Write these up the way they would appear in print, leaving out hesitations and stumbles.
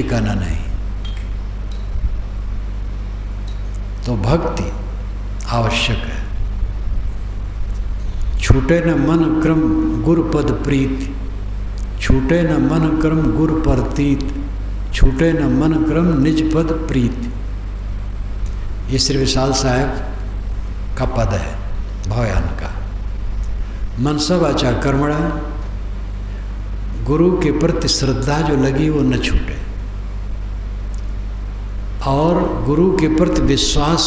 ठिकाना नहीं। तो भक्ति आवश्यक है। छूटे न मन क्रम गुर पद प्रीत, छूटे न मन क्रम गुर परतीत, छूटे न मन क्रम निज पद प्रीत। ये श्री विशाल साहब का पद है भवयान का। मनसा वाचा कर्मणा, गुरु के प्रति श्रद्धा जो लगी वो न छूटे, और गुरु के प्रति विश्वास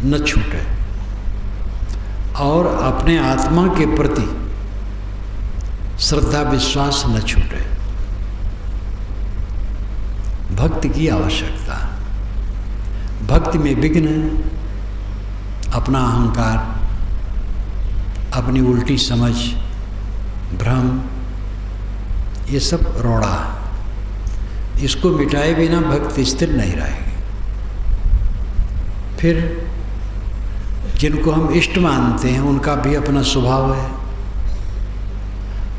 न छूटे, और अपने आत्मा के प्रति श्रद्धा विश्वास न छूटे। भक्ति की आवश्यकता। भक्ति में विघ्न अपना अहंकार, अपनी उल्टी समझ, भ्रम, ये सब रोड़ा। इसको मिटाए बिना भक्ति स्थिर नहीं रहेगी। फिर जिनको हम इष्ट मानते हैं उनका भी अपना स्वभाव है,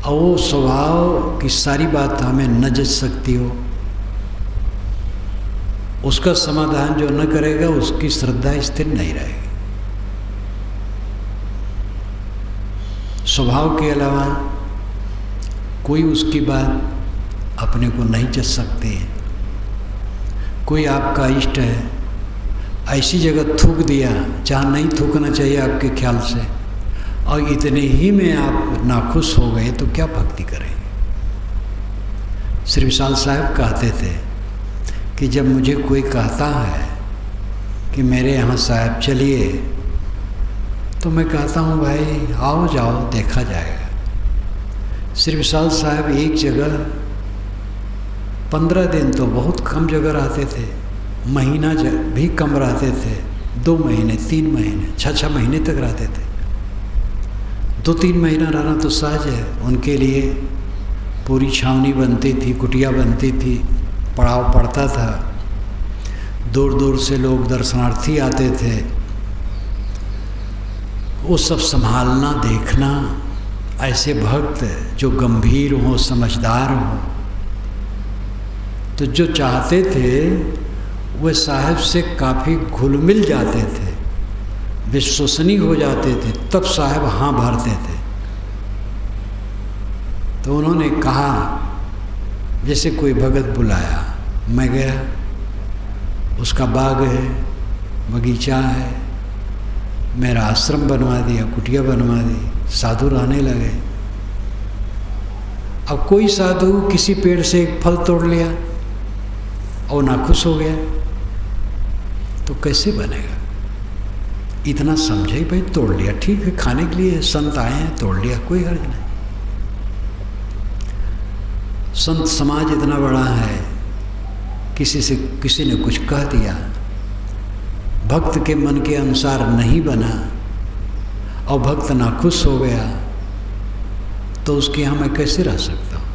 और वो स्वभाव की सारी बात हमें न जच सकती हो, उसका समाधान जो न करेगा उसकी श्रद्धा स्थिर नहीं रहेगी। स्वभाव के अलावा कोई उसकी बात अपने को नहीं जच सकती है। कोई आपका इष्ट है, ऐसी जगह थूक दिया जहाँ नहीं थूकना चाहिए आपके ख्याल से, और इतने ही में आप नाखुश हो गए, तो क्या भक्ति करेंगे। श्री विशाल साहब कहते थे कि जब मुझे कोई कहता है कि मेरे यहाँ साहब चलिए, तो मैं कहता हूँ भाई आओ जाओ देखा जाएगा। श्री विशाल साहब एक जगह 15 दिन तो बहुत कम जगह रहते थे, महीना भी कम रहते थे, 2 महीने 3 महीने 6 महीने तक रहते थे। 2-3 महीना रहना तो सहज है। उनके लिए पूरी छावनी बनती थी, कुटिया बनती थी, पड़ाव पड़ता था, दूर दूर से लोग दर्शनार्थी आते थे। वो सब संभालना, देखना, ऐसे भक्त जो गंभीर हो, समझदार हो, तो जो चाहते थे वह साहब से काफ़ी घुल मिल जाते थे, विश्वसनीय हो जाते थे, तब साहब हाँ भरते थे। तो उन्होंने कहा, जैसे कोई भगत बुलाया, मैं गया, उसका बाग है, बगीचा है, मेरा आश्रम बनवा दिया, कुटिया बनवा दी, साधु रहने लगे। अब कोई साधु किसी पेड़ से एक फल तोड़ लिया और नाखुश हो गया, तो कैसे बनेगा। इतना समझे भाई, तोड़ लिया ठीक है, खाने के लिए संत आए हैं, तोड़ लिया, कोई हर्ज नहीं। संत समाज इतना बड़ा है, किसी ने कुछ कह दिया, भक्त के मन के अनुसार नहीं बना और भक्त नाखुश हो गया, तो उसके यहाँ मैं कैसे रह सकता हूँ।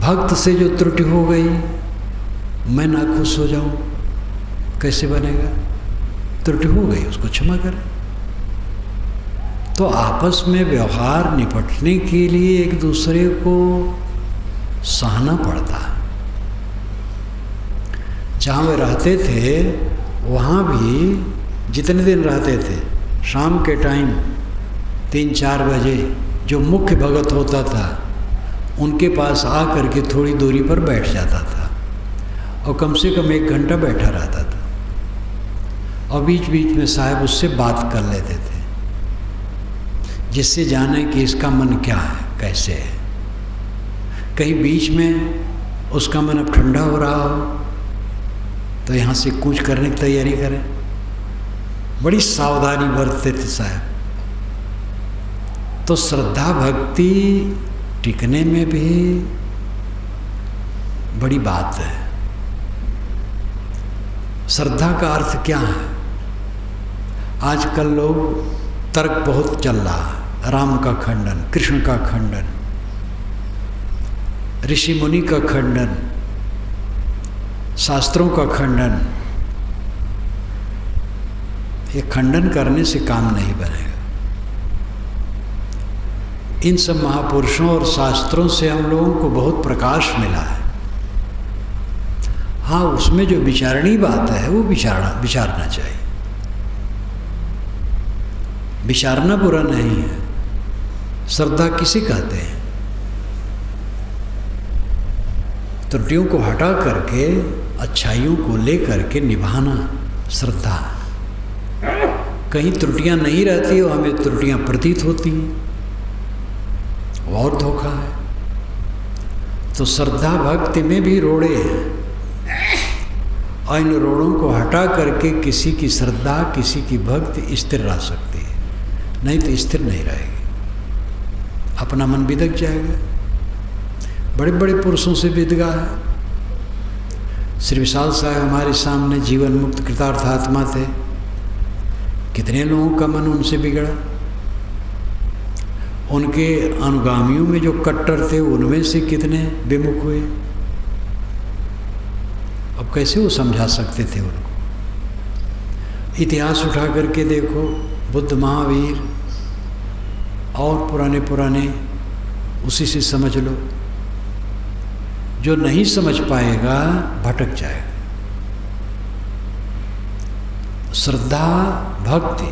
भक्त से जो त्रुटि हो गई, मैं नाखुश हो जाऊं, कैसे बनेगा। त्रुटि हो गई, उसको क्षमा करें। तो आपस में व्यवहार निपटने के लिए एक दूसरे को सहना पड़ता है। जहाँ वे रहते थे वहाँ भी जितने दिन रहते थे, शाम के टाइम 3-4 बजे जो मुख्य भगत होता था उनके पास आ करके थोड़ी दूरी पर बैठ जाता था, और कम से कम 1 घंटा बैठा रहता था, और बीच बीच में साहब उससे बात कर लेते थे, जिससे जाने कि इसका मन क्या है, कैसे है। कहीं बीच में उसका मन अब ठंडा हो रहा हो तो यहाँ से कूच करने की तैयारी करें। बड़ी सावधानी बरतते थे साहब। तो श्रद्धा भक्ति टिकने में भी बड़ी बात है। श्रद्धा का अर्थ क्या है। आजकल लोग तर्क बहुत चल रहा है, राम का खंडन, कृष्ण का खंडन, ऋषि मुनि का खंडन, शास्त्रों का खंडन। ये खंडन करने से काम नहीं बनेगा। इन सब महापुरुषों और शास्त्रों से हम लोगों को बहुत प्रकाश मिला है। हाँ, उसमें जो विचारणीय बात है वो विचारना चाहिए। विचारना बुरा नहीं है। श्रद्धा किसे कहते हैं? त्रुटियों को हटा करके अच्छाइयों को ले करके निभाना श्रद्धा। कहीं त्रुटियां नहीं रहती और हमें त्रुटियां प्रतीत होती हैं, और धोखा है। तो श्रद्धा भक्ति में भी रोड़े हैं, और इन रोड़ों को हटा करके किसी की श्रद्धा, किसी की भक्ति स्थिर रह सकती है, नहीं तो स्थिर नहीं रहेगी, अपना मन बिदक जाएगा। बड़े बड़े पुरुषों से बिदगा है। श्री विशाल साहब हमारे सामने जीवन मुक्त कृतार्थ आत्मा थे। कितने लोगों का मन उनसे बिगड़ा। उनके अनुगामियों में जो कट्टर थे उनमें से कितने विमुख हुए। अब कैसे वो समझा सकते थे उनको? इतिहास उठा करके देखो, बुद्ध, महावीर और पुराने उसी से समझ लो। जो नहीं समझ पाएगा भटक जाएगा। श्रद्धा भक्ति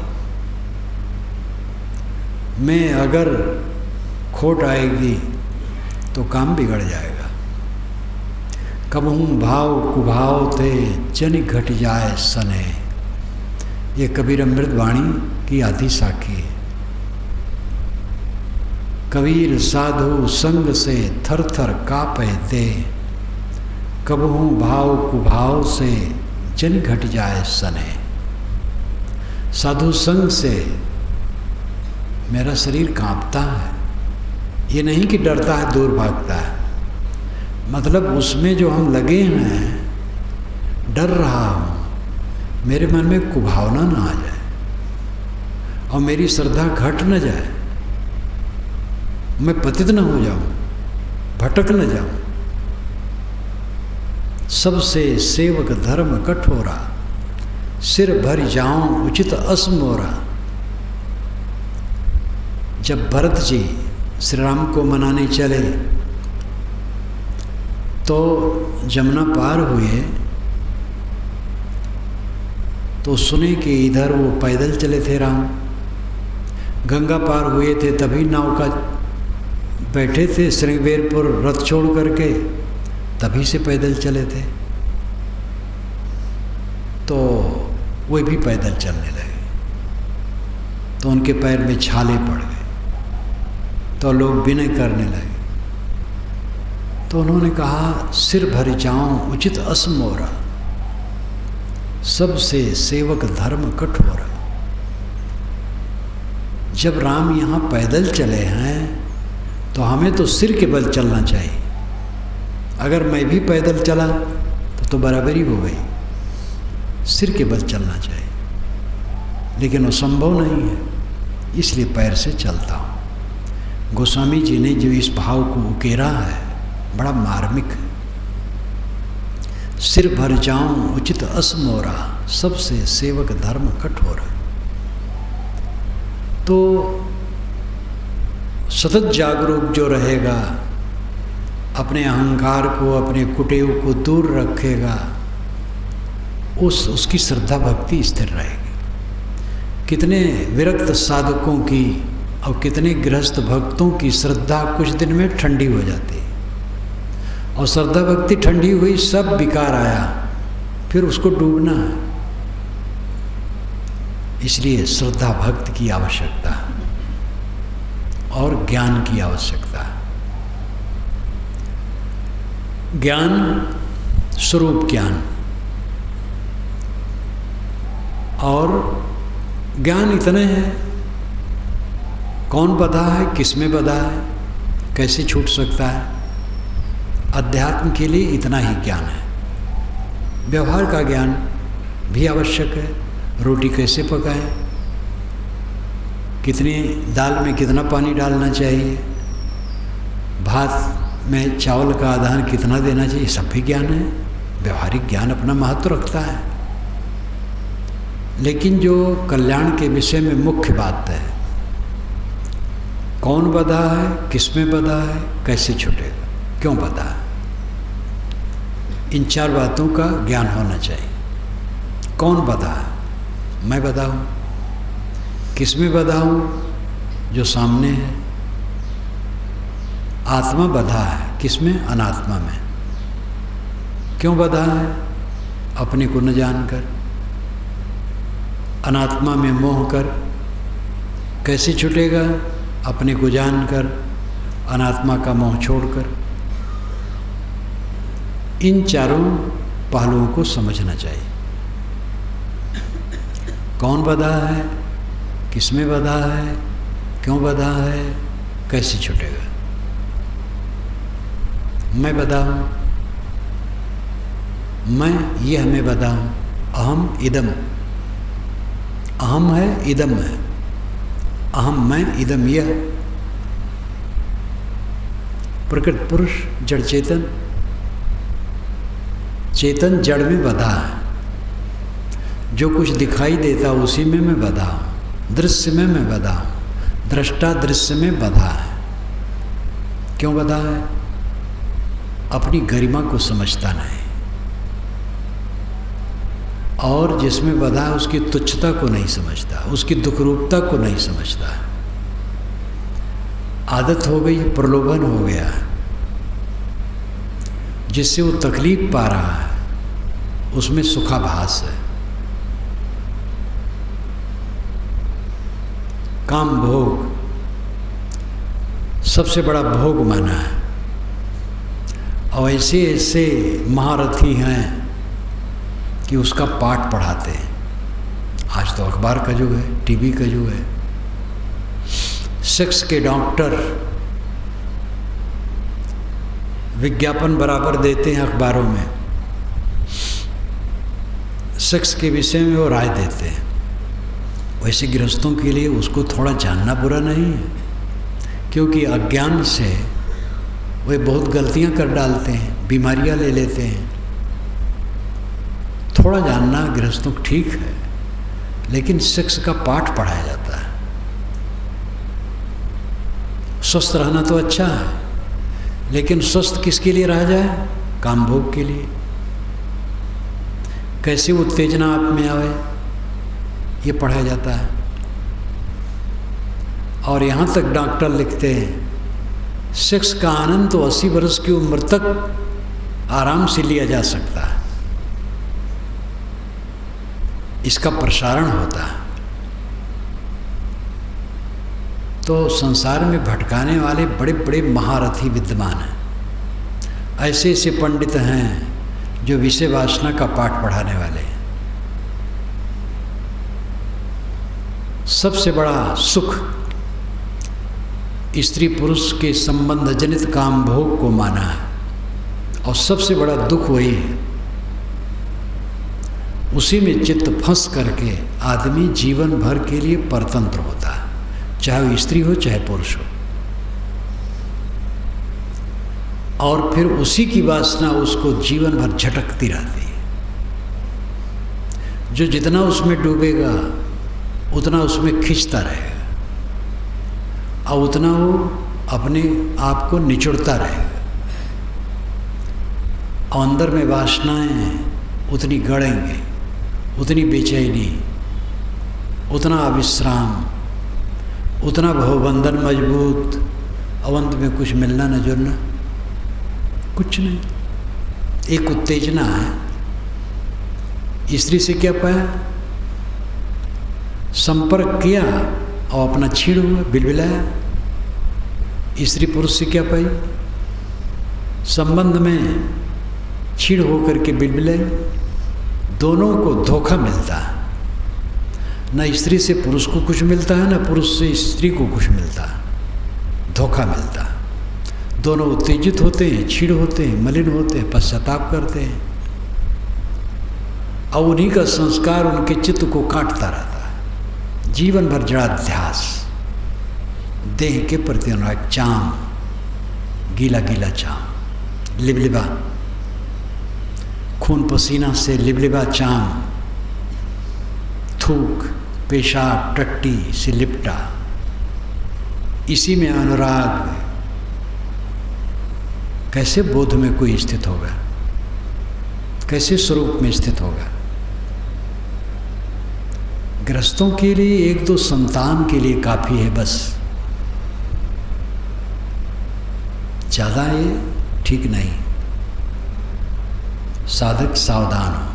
में अगर खोट आएगी तो काम बिगड़ जाएगा। कबहूँ भाव कुभाव थे जन घट जाए सने, ये कबीर अमृत वाणी की आधी साखी है। कबीर साधु संग से थर थर कापे दे, कबहूँ भाव कुभाव से जन घट जाए सने। साधु संग से मेरा शरीर कांपता है, ये नहीं कि डरता है, दूर भागता है। मतलब उसमें जो हम लगे हैं, डर रहा हूँ, मेरे मन में कुभावना ना आ जाए और मेरी श्रद्धा घट न जाए, मैं पतित न हो जाऊं, भटक न जाऊं। सबसे सेवक धर्म कठोरा, सिर भर जाऊं उचित असमोरा। जब भरत जी श्री राम को मनाने चले तो जमुना पार हुए तो सुने कि इधर वो पैदल चले थे राम। गंगा पार हुए थे तभी नाव का बैठे थे श्रृंगवेरपुर रथ छोड़ करके, तभी से पैदल चले थे। तो वे भी पैदल चलने लगे तो उनके पैर में छाले पड़ गए, तो लोग विनय करने लगे। तो उन्होंने कहा, सिर भर जाऊं उचित असमोरा, सबसे सेवक धर्म कठोरा। जब राम यहाँ पैदल चले हैं तो हमें तो सिर के बल चलना चाहिए। अगर मैं भी पैदल चला तो बराबरी हो गई, सिर के बल चलना चाहिए, लेकिन वो संभव नहीं है, इसलिए पैर से चलता हूँ। गोस्वामी जी ने जो इस भाव को उकेरा है बड़ा मार्मिक है। सिर भर जाऊं उचित असमोरा, सबसे सेवक धर्म कठोरा। तो सतत जागरूक जो रहेगा, अपने अहंकार को, अपने कुटेव को दूर रखेगा, उसकी श्रद्धा भक्ति स्थिर रहेगी। कितने विरक्त साधकों की और कितने गृहस्थ भक्तों की श्रद्धा कुछ दिन में ठंडी हो जाती है, और श्रद्धा भक्ति ठंडी हुई, सब विकार आया, फिर उसको डूबना है। इसलिए श्रद्धा भक्ति की आवश्यकता है और ज्ञान की आवश्यकता है। ज्ञान, स्वरूप ज्ञान, और ज्ञान इतने हैं, कौन बधा है, किसमें बधा है, कैसे छूट सकता है। अध्यात्म के लिए इतना ही ज्ञान है। व्यवहार का ज्ञान भी आवश्यक है। रोटी कैसे पकाएं, कितनी दाल में कितना पानी डालना चाहिए, भात में चावल का आधार कितना देना चाहिए, सब भी ज्ञान है। व्यवहारिक ज्ञान अपना महत्व रखता है। लेकिन जो कल्याण के विषय में मुख्य बात है, कौन बंधा है, किस में बंधा है, कैसे छूटेगा, क्यों बंधा है, इन 4 बातों का ज्ञान होना चाहिए। कौन बंधा है, मैं बंधा हूँ। किस में बंधा हूँ, जो सामने है। आत्मा बंधा है, किस में, अनात्मा में। क्यों बंधा है, अपने को न जानकर, अनात्मा में मोह कर। कैसे छूटेगा, अपने को जानकर, अनात्मा का मोह छोड़कर। इन चारों पहलुओं को समझना चाहिए। कौन बंधा है, किस में बंधा है, क्यों बंधा है, कैसे छूटेगा। मैं बंधा हूँ, मैं यह में बंधा हूँ। अहम इदम, अहम है, इदम है। अहम मैं, इदम यह। प्रकृत पुरुष जड़ चेतन, चेतन जड़ में बंधा है। जो कुछ दिखाई देता उसी में मैं बंधा हूँ। दृश्य में मैं बंधा हूँ। दृष्टा दृश्य में बंधा है। क्यों बंधा है, अपनी गरिमा को समझता नहीं, और जिसमें बंधा है उसकी तुच्छता को नहीं समझता, उसकी दुखरूपता को नहीं समझता। आदत हो गई, प्रलोभन हो गया, जिससे वो तकलीफ पा रहा है, उसमें सुखाभास है। काम भोग सबसे बड़ा भोग माना है। और ऐसे ऐसे महारथी हैं कि उसका पाठ पढ़ाते हैं। आज तो अखबार का युग है, टीवी का युग है। सेक्स के डॉक्टर विज्ञापन बराबर देते हैं अखबारों में, सेक्स के विषय में वो राय देते हैं। वैसे गृहस्थों के लिए उसको थोड़ा जानना बुरा नहीं है, क्योंकि अज्ञान से वे बहुत गलतियां कर डालते हैं, बीमारियां ले लेते हैं। थोड़ा जानना गृहस्थों को ठीक है, लेकिन सेक्स का पाठ पढ़ाया जाता है। स्वस्थ रहना तो अच्छा है, लेकिन स्वस्थ किसके लिए रहा जाए, काम भोग के लिए। कैसे उत्तेजना आप में आवे, ये पढ़ाया जाता है। और यहाँ तक डॉक्टर लिखते हैं, सेक्स का आनंद तो 80 वर्ष की उम्र तक आराम से लिया जा सकता है, इसका प्रसारण होता है। तो संसार में भटकाने वाले बड़े बड़े महारथी विद्वान हैं। ऐसे ऐसे पंडित हैं जो विषय वासना का पाठ पढ़ाने वाले हैं। सबसे बड़ा सुख स्त्री पुरुष के संबंध जनित काम भोग को माना है, और सबसे बड़ा दुख वही है। उसी में चित्त फंस करके आदमी जीवन भर के लिए परतंत्र होता है, चाहे वो स्त्री हो चाहे पुरुष हो। और फिर उसी की वासना उसको जीवन भर झटकती रहती है। जो जितना उसमें डूबेगा उतना उसमें खींचता रहेगा, और उतना वो अपने आप को निचोड़ता रहेगा, और अंदर में वासनाएं उतनी गड़ेंगे, उतनी बेचैनी, उतना अविश्राम, उतना भवबंधन मजबूत, और अंत में कुछ मिलना न जुड़ना, कुछ नहीं। एक उत्तेजना है, स्त्री से क्या पाया, संपर्क किया और अपना छीड़ हुआ, बिलबिलाया। स्त्री पुरुष से क्या पाई, संबंध में छीड़ होकर के बिलबिलाई। दोनों को धोखा मिलता है, न स्त्री से पुरुष को कुछ मिलता है, न पुरुष से स्त्री को कुछ मिलता है, धोखा मिलता है। दोनों उत्तेजित होते हैं, छीड़ होते हैं, मलिन होते हैं, पश्चाताप करते हैं, और उन्हीं का संस्कार उनके चित्त को काटता रहता है। जीवन भर जड़ाध्यास, देह के प्रति अनुराग, चाम, गीला गीला चाम, लिबलिबा, खून पसीना से लिबलिबा चाम, थूक पेशाब टट्टी से लिपटा, इसी में अनुराग कैसे बोध में कोई स्थित होगा, कैसे स्वरूप में स्थित होगा। गृहस्थों के लिए एक दो संतान के लिए काफ़ी है बस, ज़्यादा ये ठीक नहीं। साधक सावधान हो।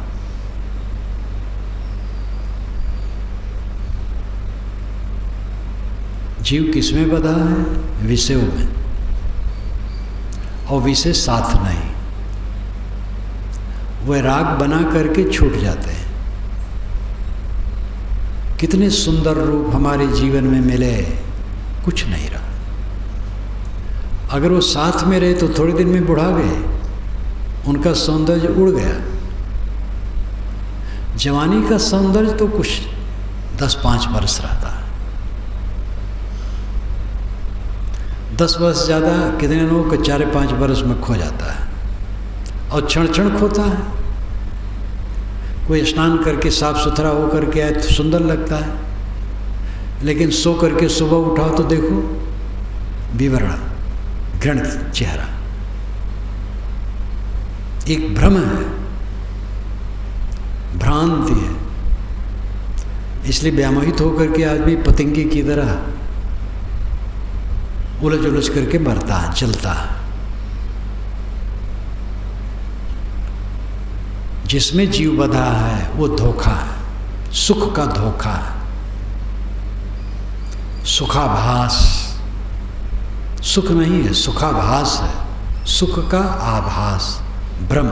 जीव किसमें बधा है? विषयों में, और विषय साथ नहीं। वह राग बना करके छूट जाते हैं। कितने सुंदर रूप हमारे जीवन में मिले, कुछ नहीं रहा। अगर वो साथ में रहे तो थोड़े दिन में बुढ़ा गए, उनका सौंदर्य उड़ गया। जवानी का सौंदर्य तो कुछ 10-5 वर्ष रहता है। 10 वर्ष ज़्यादा, कितने लोगों को 4-5 वर्ष में खो जाता है, और क्षण क्षण खोता है। कोई स्नान करके साफ सुथरा हो करके आए तो सुंदर लगता है, लेकिन सो करके सुबह उठाओ तो देखो विवरण, घृणित चेहरा। एक भ्रम है, भ्रांति है। इसलिए व्यामोहित होकर के आदमी पतंगे की तरह उलझ उलझ करके मरता है, चलता है। जिसमें जीव बधा है वो धोखा है, सुख का धोखा है, सुखाभास। सुख नहीं है, सुखाभास है, सुख का आभास, भ्रम।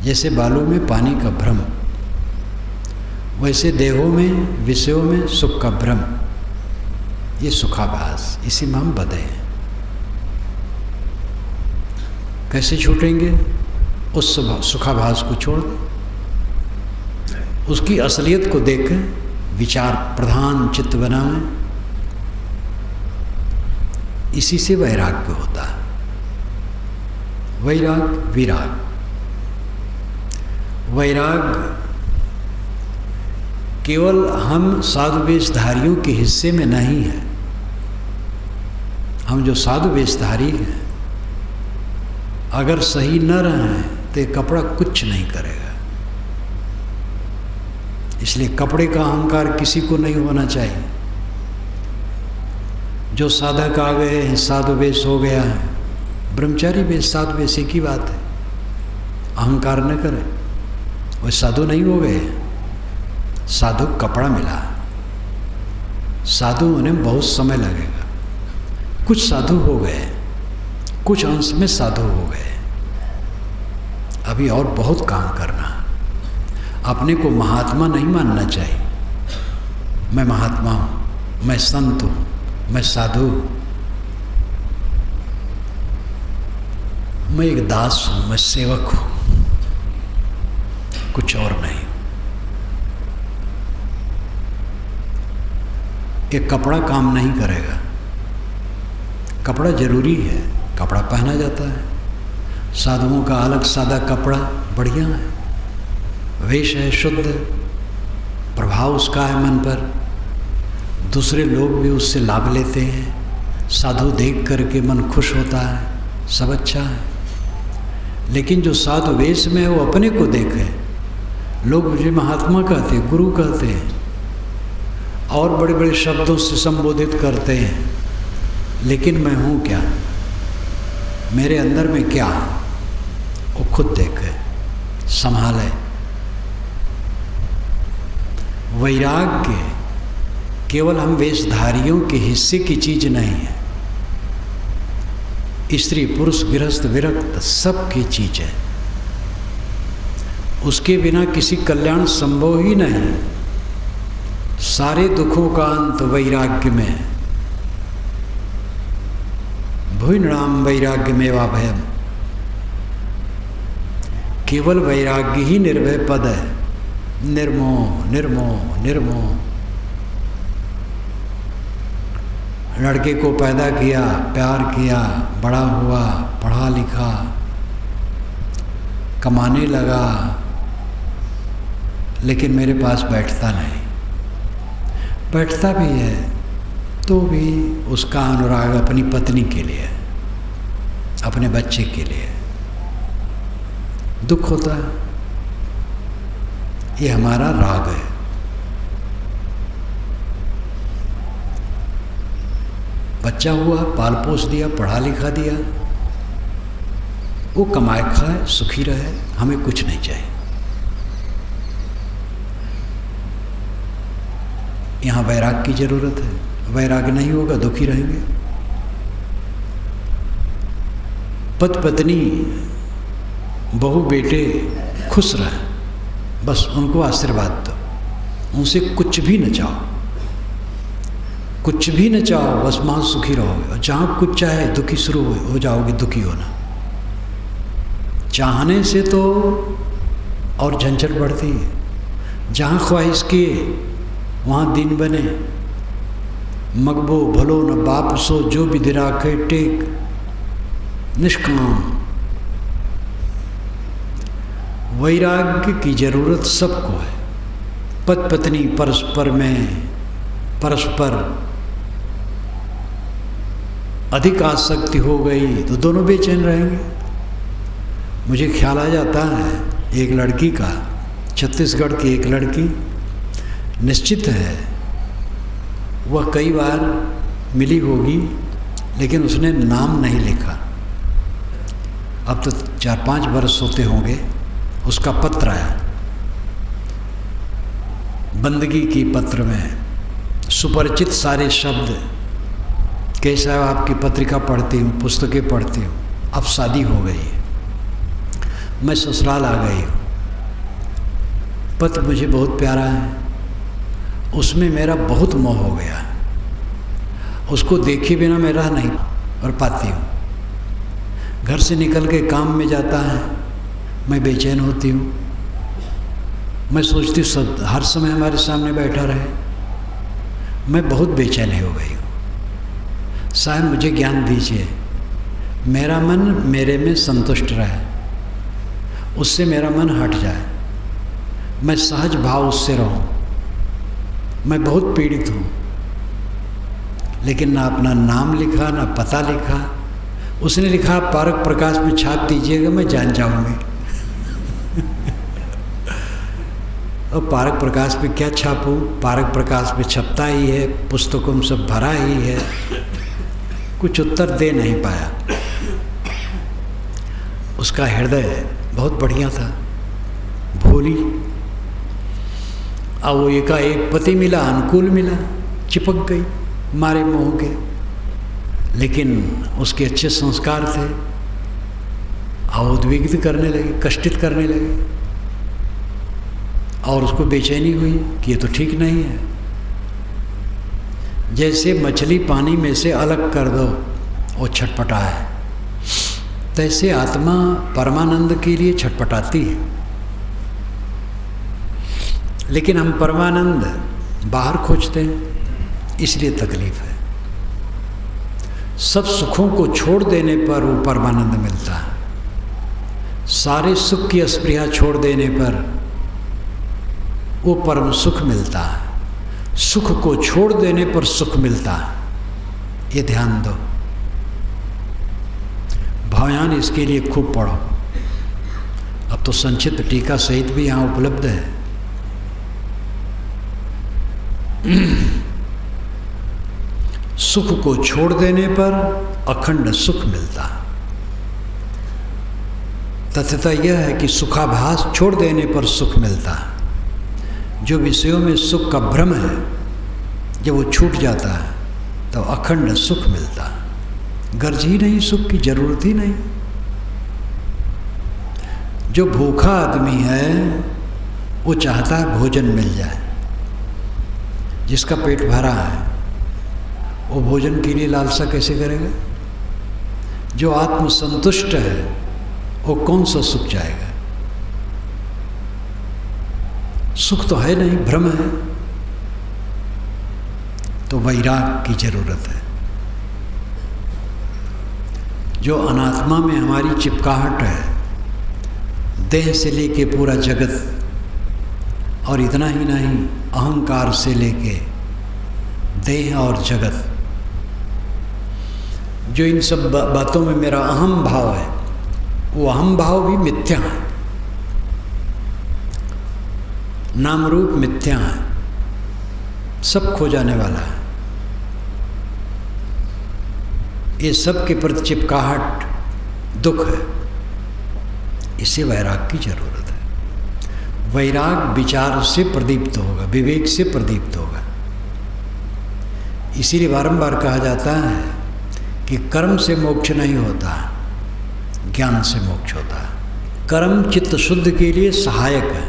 जैसे बालू में पानी का भ्रम, वैसे देहों में, विषयों में सुख का भ्रम। ये सुखाभास, इसी में हम बधे हैं। कैसे छूटेंगे? उस सुखाभास को छोड़ दें, उसकी असलियत को देखें, विचार प्रधान चित्त बनाएं। इसी से वैराग्य होता है। वैराग, विराग। वैराग केवल हम साधु वेशधारियों के हिस्से में नहीं है। हम जो साधु वेशधारी हैं, अगर सही न रहें तो ये कपड़ा कुछ नहीं करेगा। इसलिए कपड़े का अहंकार किसी को नहीं होना चाहिए। जो साधक आ गए हैं, साधु वेश हो गया है, ब्रह्मचारी वेश, साधु वेश एक ही बात है। अहंकार न करें, वो साधु नहीं हो गए। साधु कपड़ा मिला, साधु होने में बहुत समय लगेगा। कुछ साधु हो गए, कुछ अंश में साधु हो गए, अभी और बहुत काम करना। अपने को महात्मा नहीं मानना चाहिए। मैं महात्मा हूँ, मैं संत हूँ, मैं साधु, मैं एक दास हूँ, मैं सेवक हूँ, कुछ और नहीं। ये कपड़ा काम नहीं करेगा। कपड़ा जरूरी है, कपड़ा पहना जाता है। साधुओं का अलग सादा कपड़ा बढ़िया है, वेश है शुद्ध, प्रभाव उसका है मन पर, दूसरे लोग भी उससे लाभ लेते हैं। साधु देख करके मन खुश होता है, सब अच्छा है। लेकिन जो साधु वेश में है वो अपने को देखे, लोग मुझे महात्मा कहते हैं, गुरु कहते हैं, और बड़े बड़े शब्दों से संबोधित करते हैं, लेकिन मैं हूँ क्या, मेरे अंदर में क्या, वो खुद देखे, संभाले। वैराग्य केवल हम वेशधारियों के हिस्से की चीज नहीं है। स्त्री पुरुष गृहस्थ विरक्त सबकी चीज है। उसके बिना किसी कल्याण संभव ही नहीं। सारे दुखों का अंत वैराग्य में। भूनृणाम वैराग्य मेवा भयम। केवल वैराग्य ही निर्भय पद है। निर्मोह निर्मोह निर्मोह। लड़के को पैदा किया, प्यार किया, बड़ा हुआ, पढ़ा लिखा, कमाने लगा, लेकिन मेरे पास बैठता नहीं। बैठता भी है तो भी उसका अनुराग अपनी पत्नी के लिए, अपने बच्चे के लिए दुख होता है। ये हमारा राग है। बच्चा हुआ, पाल पोस दिया, पढ़ा लिखा दिया, वो कमाए खाए सुखी रहे, हमें कुछ नहीं चाहिए। यहाँ वैराग की जरूरत है। वैराग नहीं होगा दुखी रहेंगे। पति पत्नी बहू बेटे खुश रहे, बस उनको आशीर्वाद दो, उनसे कुछ भी न चाहो, कुछ भी न चाहो, बस वहाँ सुखी रहोगे। और जहाँ कुछ चाहे दुखी शुरू हो जाओगे, दुखी होना। चाहने से तो और झंझट बढ़ती है। जहाँ ख्वाहिश किए वहाँ दिन बने। मगबो भलो न बाप सो, जो विधि राखे टेक निष्काम। वैराग्य की जरूरत सबको है। पति पत्नी परस्पर अधिक आसक्ति हो गई तो दोनों बेचैन रहेंगे। मुझे ख्याल आ जाता है एक लड़की का, छत्तीसगढ़ की एक लड़की, निश्चित है वह कई बार मिली होगी, लेकिन उसने नाम नहीं लिखा। अब तो 4-5 वर्ष होते होंगे। उसका पत्र आया, बंदगी की पत्र में सुपरिचित सारे शब्द। कैसा आपकी पत्रिका पढ़ती हूँ, पुस्तकें पढ़ती हूँ, अब शादी हो गई है, मैं ससुराल आ गई हूँ, पत्र मुझे बहुत प्यारा है, उसमें मेरा बहुत मोह हो गया, उसको देखे बिना मैं रह नहीं और पाती हूँ। घर से निकल के काम में जाता है, मैं बेचैन होती हूँ। मैं सोचती हूँ सब हर समय हमारे सामने बैठा रहे। मैं बहुत बेचैन हो गई हूँ। शायद मुझे ज्ञान दीजिए, मेरा मन मेरे में संतुष्ट रहे, उससे मेरा मन हट जाए, मैं सहज भाव उससे रहूं। मैं बहुत पीड़ित हूँ, लेकिन ना अपना नाम लिखा ना पता लिखा। उसने लिखा पारक प्रकाश में छाप दीजिएगा, मैं जान जाऊंगी। और पारक प्रकाश में क्या छापूं? पारक प्रकाश में छपता ही है, पुस्तकों में सब भरा ही है। कुछ उत्तर दे नहीं पाया। उसका हृदय बहुत बढ़िया था, भोली। अब वो एकाएक पति मिला, अनुकूल मिला, चिपक गई मारे मोह के। लेकिन उसके अच्छे संस्कार थे, और उद्विग्न करने लगे, कष्टित करने लगे, और उसको बेचैनी हुई कि ये तो ठीक नहीं है। जैसे मछली पानी में से अलग कर दो वो छटपटा है, तैसे आत्मा परमानंद के लिए छटपटाती है। लेकिन हम परमानंद बाहर खोजते हैं, इसलिए तकलीफ है। सब सुखों को छोड़ देने पर वो परमानंद मिलता है। सारे सुख की अस्पृहा छोड़ देने पर वो परम सुख मिलता है। सुख को छोड़ देने पर सुख मिलता है, ये ध्यान दो। भावयान इसके लिए खूब पढ़ो। अब तो संक्षिप्त टीका सहित भी यहाँ उपलब्ध है। सुख को छोड़ देने पर अखंड सुख मिलता है। तथ्यता यह है कि सुखाभास छोड़ देने पर सुख मिलता है। जो विषयों में सुख का भ्रम है, जब वो छूट जाता है तो अखंड सुख मिलता है। गर्ज ही नहीं, सुख की जरूरत ही नहीं। जो भूखा आदमी है वो चाहता है भोजन मिल जाए। जिसका पेट भरा है वो भोजन के लिए लालसा कैसे करेगा? जो आत्मसंतुष्ट है वो कौन सा सुख चाहेगा? सुख तो है नहीं, भ्रम है। तो वैराग की जरूरत है। जो अनात्मा में हमारी चिपकाहट है, देह से लेके पूरा जगत, और इतना ही नहीं, अहंकार से लेके देह और जगत, जो इन सब बातों में मेरा अहम भाव है, वो अहम भाव भी मिथ्या है, नाम रूप मिथ्या है, सब खो जाने वाला है। ये सब के प्रति चिपकाहट दुख है, इसे वैराग की जरूरत है। वैराग विचार से प्रदीप्त होगा, विवेक से प्रदीप्त होगा। इसीलिए बारंबार कहा जाता है कि कर्म से मोक्ष नहीं होता, ज्ञान से मोक्ष होता है। कर्म चित्त शुद्ध के लिए सहायक है।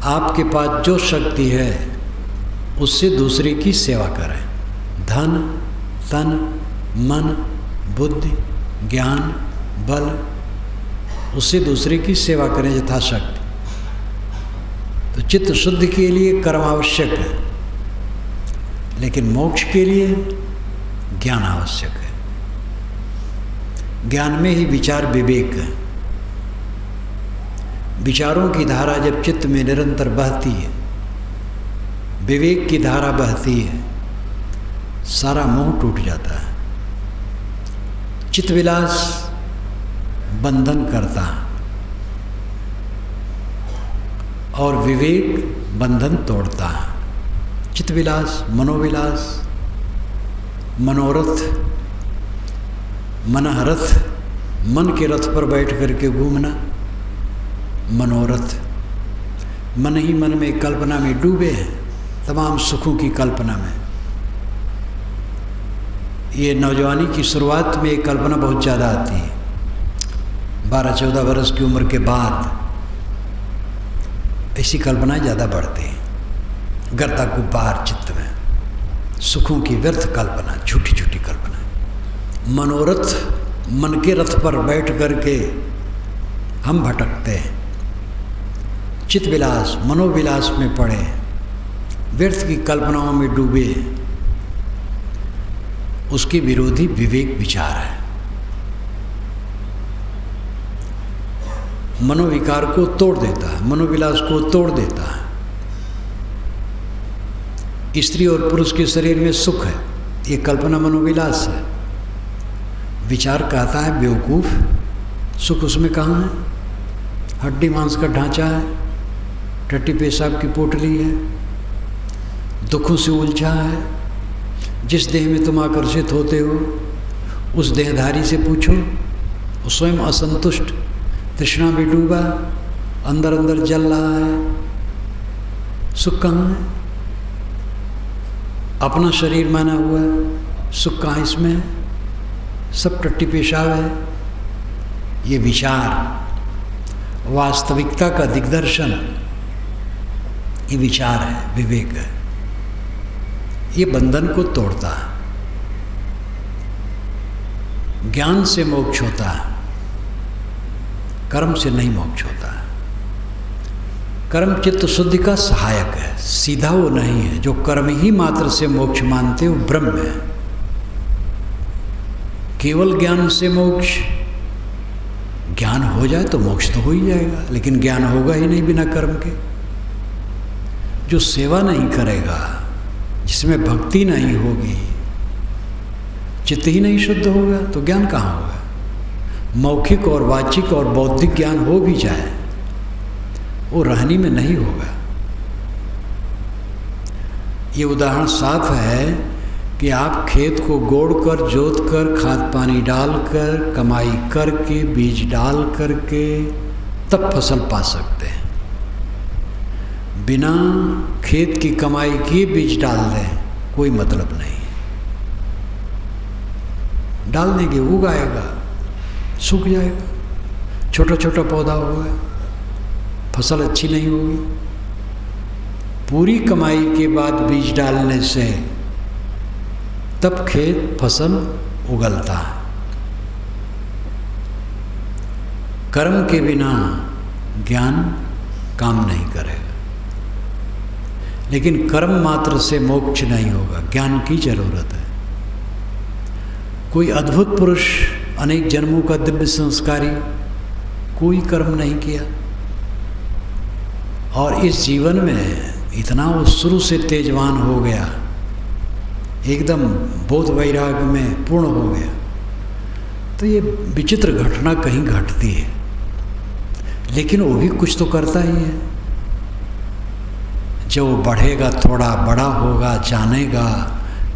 आपके पास जो शक्ति है उससे दूसरे की सेवा करें। धन, तन, मन, बुद्धि, ज्ञान, बल, उससे दूसरे की सेवा करें यथाशक्ति। तो चित्त शुद्ध के लिए कर्म आवश्यक है, लेकिन मोक्ष के लिए ज्ञान आवश्यक है। ज्ञान में ही विचार विवेक है। विचारों की धारा जब चित्त में निरंतर बहती है, विवेक की धारा बहती है, सारा मोह टूट जाता है। चित्त विलास बंधन करता है और विवेक बंधन तोड़ता है। चित्त विलास, मनोविलास, मनोरथ, मनहरथ, मन के रथ पर बैठ करके घूमना, मनोरथ। मन ही मन में कल्पना में डूबे हैं, तमाम सुखों की कल्पना में। ये नौजवानी की शुरुआत में एक कल्पना बहुत ज़्यादा आती है। 12-14 वर्ष की उम्र के बाद ऐसी कल्पनाएं ज़्यादा बढ़ती हैं। गर्दा गुब्बार चित्त में, सुखों की व्यर्थ कल्पना, झूठी झूठी कल्पना। मनोरथ, मन के रथ पर बैठ करके हम भटकते हैं, चित्त विलास, मनोविलास में पड़े, व्यर्थ की कल्पनाओं में डूबे। उसके विरोधी विवेक विचार है। मनोविकार को तोड़ देता है, मनोविलास को तोड़ देता है। स्त्री और पुरुष के शरीर में सुख है, ये कल्पना मनोविलास है। विचार कहता है बेवकूफ, सुख उसमें कहाँ है? हड्डी मांस का ढांचा है, टट्टी पेशाब की पोटली है, दुखों से उलझा है। जिस देह में तुम आकर्षित होते हो उस देहधारी से पूछो, वो स्वयं असंतुष्ट, तृष्णा में डूबा, अंदर अंदर जल रहा है। सुख कहाँ है? अपना शरीर माना हुआ है, सुख कहाँ इसमें है? सब टट्टी पेशाब है। ये विचार, वास्तविकता का दिग्दर्शन, ये विचार है, विवेक है। ये बंधन को तोड़ता है। ज्ञान से मोक्ष होता है, कर्म से नहीं मोक्ष होता है। कर्म चित्त शुद्धि का सहायक है, सीधा वो नहीं है। जो कर्म ही मात्र से मोक्ष मानते हो ब्रह्म है। केवल ज्ञान से मोक्ष, ज्ञान हो जाए तो मोक्ष तो हो ही जाएगा, लेकिन ज्ञान होगा ही नहीं बिना कर्म के। जो सेवा नहीं करेगा, जिसमें भक्ति नहीं होगी, चित्त ही नहीं शुद्ध होगा, तो ज्ञान कहाँ होगा? मौखिक और वाचिक और बौद्धिक ज्ञान हो भी जाए, वो रहनी में नहीं होगा। ये उदाहरण साफ है कि आप खेत को गोड़कर, जोतकर, खाद पानी डालकर, कमाई करके, बीज डाल करके तब फसल पा सकते हैं। बिना खेत की कमाई किए बीज डाल दें, कोई मतलब नहीं। डाल देंगे, उगाएगा, सूख जाएगा, छोटा छोटा पौधा होगा, फसल अच्छी नहीं होगी। पूरी कमाई के बाद बीज डालने से तब खेत फसल उगलता है। कर्म के बिना ज्ञान काम नहीं करेगा। लेकिन कर्म मात्र से मोक्ष नहीं होगा, ज्ञान की जरूरत है। कोई अद्भुत पुरुष, अनेक जन्मों का दिव्य संस्कारी, कोई कर्म नहीं किया और इस जीवन में इतना वो शुरू से तेजवान हो गया एकदम बोध वैराग्य में पूर्ण हो गया, तो ये विचित्र घटना कहीं घटती है, लेकिन वो भी कुछ तो करता ही है। जब वो बढ़ेगा, थोड़ा बड़ा होगा, जानेगा,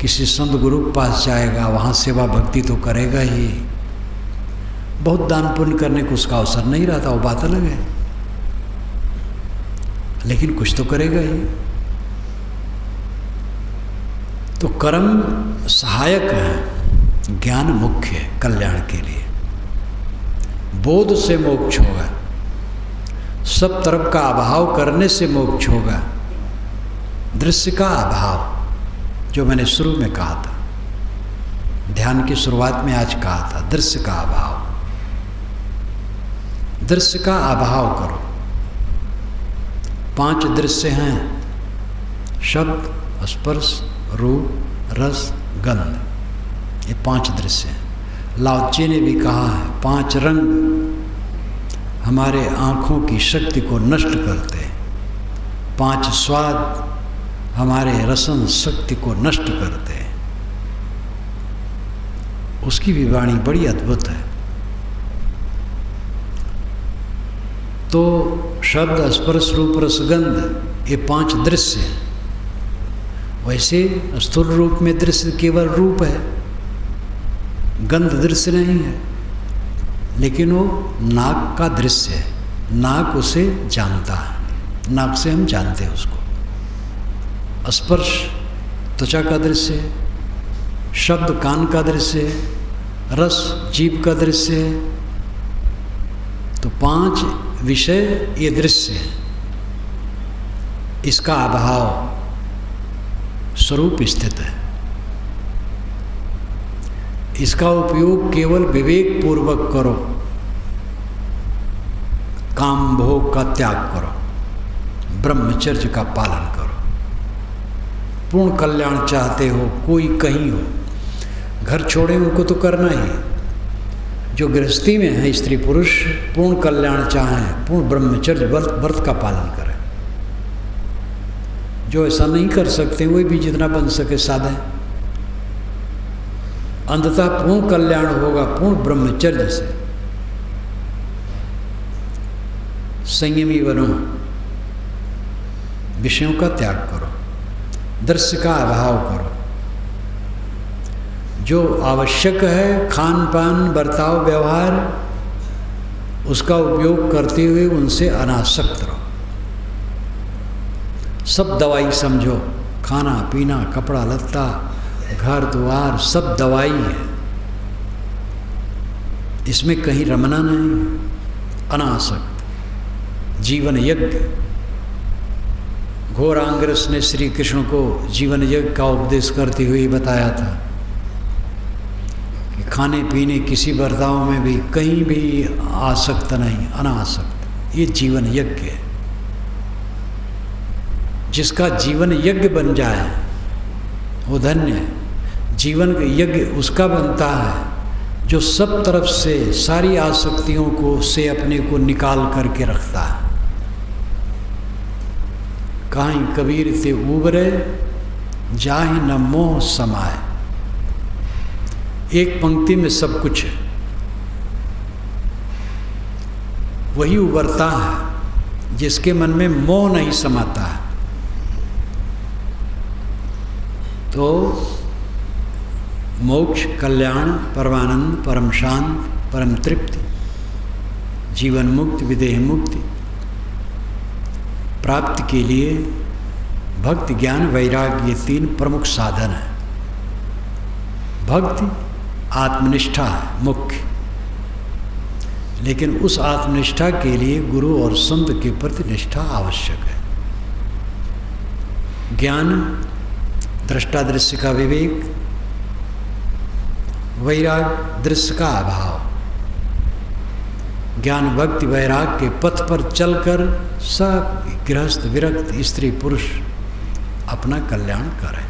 किसी संत गुरु के पास जाएगा, वहाँ सेवा भक्ति तो करेगा ही। बहुत दान पुण्य करने को उसका अवसर नहीं रहता, वो बात अलग है, लेकिन कुछ तो करेगा ही। तो कर्म सहायक है, ज्ञान मुख्य है कल्याण के लिए। बोध से मोक्ष होगा, सब तरफ का अभाव करने से मोक्ष होगा। दृश्य का अभाव, जो मैंने शुरू में कहा था, ध्यान की शुरुआत में आज कहा था, दृश्य का अभाव। दृश्य का अभाव करो। 5 दृश्य हैं, शब्द, स्पर्श, रूप, रस, गंध, ये 5 दृश्य हैं। लाओ त्से ने भी कहा है 5 रंग हमारे आँखों की शक्ति को नष्ट करते हैं, 5 स्वाद हमारे रसन शक्ति को नष्ट करते हैं। उसकी भी वाणी बड़ी अद्भुत है। तो शब्द, स्पर्श, रूप, रस, गंध, ये 5 दृश्य हैं। वैसे स्थूल रूप में दृश्य केवल रूप है, गंध दृश्य नहीं है, लेकिन वो नाक का दृश्य है। नाक उसे जानता है, नाक से हम जानते हैं उसको। स्पर्श त्वचा का दृश्य है, शब्द कान का दृश्य है, रस जीभ का दृश्य है। तो 5 विषय ये दृश्य है। इसका अभाव स्वरूप स्थित है। इसका उपयोग केवल विवेक पूर्वक करो, काम भोग का त्याग करो, ब्रह्मचर्य का पालन करो। पूर्ण कल्याण चाहते हो, कोई कहीं हो, घर छोड़े उनको तो करना ही। जो गृहस्थी में है स्त्री पुरुष, पूर्ण कल्याण चाहें, पूर्ण ब्रह्मचर्य व्रत का पालन करें। जो ऐसा नहीं कर सकते, वही भी जितना बन सके साधें। अंततः पूर्ण कल्याण होगा पूर्ण ब्रह्मचर्य से। संयमी बनो, विषयों का त्याग करो, दृश्य का अभाव करो। जो आवश्यक है खान पान बर्ताव व्यवहार, उसका उपयोग करते हुए उनसे अनासक्त रहो। सब दवाई समझो, खाना पीना कपड़ा लत्ता घर द्वार सब दवाई है, इसमें कहीं रमना नहीं। अनासक्त जीवन यज्ञ। घोरांग्रस ने श्री कृष्ण को जीवन यज्ञ का उपदेश करते हुए बताया था कि खाने पीने किसी बर्ताव में भी कहीं भी आसक्त नहीं, अनासक्त। ये जीवन यज्ञ है। जिसका जीवन यज्ञ बन जाए वो धन्य है। जीवन यज्ञ उसका बनता है जो सब तरफ से सारी आसक्तियों को से अपने को निकाल करके रखता है। काहीं कबीर ते उबरे जाहि न मोह समाए। एक पंक्ति में सब कुछ है, वही उबरता है जिसके मन में मोह नहीं समाता है। तो मोक्ष, कल्याण, परमानंद, परम शांत, परम तृप्ति, जीवन मुक्ति, विदेह मुक्ति प्राप्ति के लिए भक्ति, ज्ञान, वैराग्य ये 3 प्रमुख साधन हैं। भक्ति आत्मनिष्ठा है मुख्य, लेकिन उस आत्मनिष्ठा के लिए गुरु और संत के प्रति निष्ठा आवश्यक है। ज्ञान दृष्टा दृश्य का विवेक, वैराग दृश्य का अभाव। ज्ञान भक्ति वैराग के पथ पर चलकर सब गृहस्थ विरक्त स्त्री पुरुष अपना कल्याण करें।